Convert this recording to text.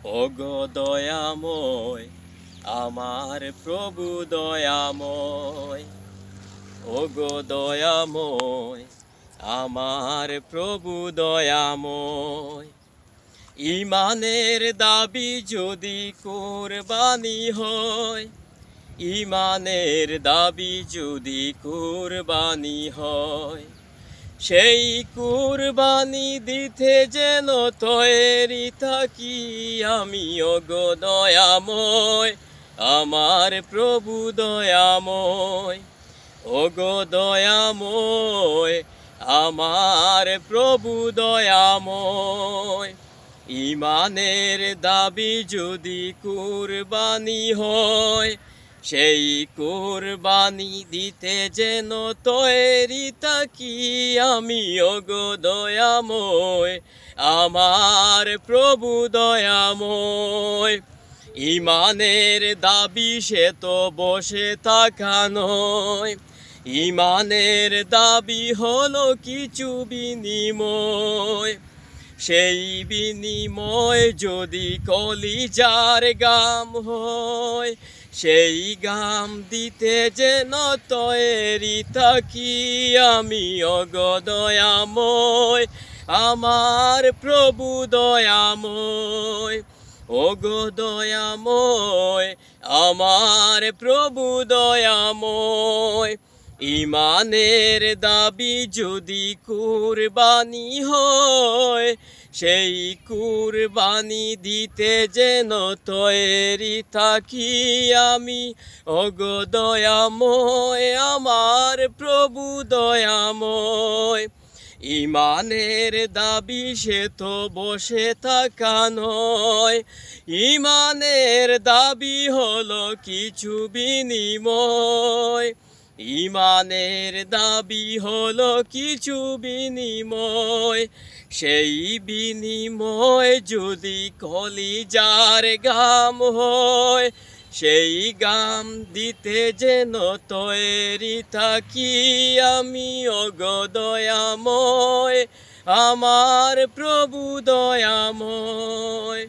ওগো দয়াময়, আমার প্রভু দয়াময়। ওগো দয়াময়, আমার প্রভু দয়াময়। ইমানের দাবি যদি কুরবানি হয়, ইমানের দাবি যদি কুরবানি হয়, সেই কুরবানি দিতে যেন তৈরি থাকি আমি। ওগো দয়াময়, আমার প্রভু দয়াময়। ওগো দয়াময়, আমার প্রভু দয়াময়। ইমানের দাবি যদি কুরবানি হয়, সেই কুরবানি দিতে যেন তৈরি থাকি আমি। ওগো দয়াময়, আমার প্রভু দয়াময়। ইমানের দাবি সে তো বসে থাকা নয়, ইমানের দাবি হলো কিছু বিনিময়। সেই বিনিময় যদি কলিজার গাম হয়, সেই গাম দিতে যেন তৈরি থাকি আমি। ওগো দয়াময়, আমার প্রভু দয়াময়। ওগো দয়াময়, আমার প্রভু দয়াময়। ইমানের দাবি যদি কুরবানি হয়, সেই কুরবানি দিতে যেন তৈরি থাকি আমি। ওগো দয়াময়, আমার প্রভু দয়াময়। ইমানের দাবি সে তো বসে থাকা নয়, ইমানের দাবি হলো কিছু বিনিময়। ইমানের দাবি হলো কিছু বিনিময়। সেই বিনিময় যদি কলিজার গাম হয়, সেই গাম দিতে যেন তৈরি থাকি আমি। ওগো দয়াময়, আমার প্রভু দয়াময়।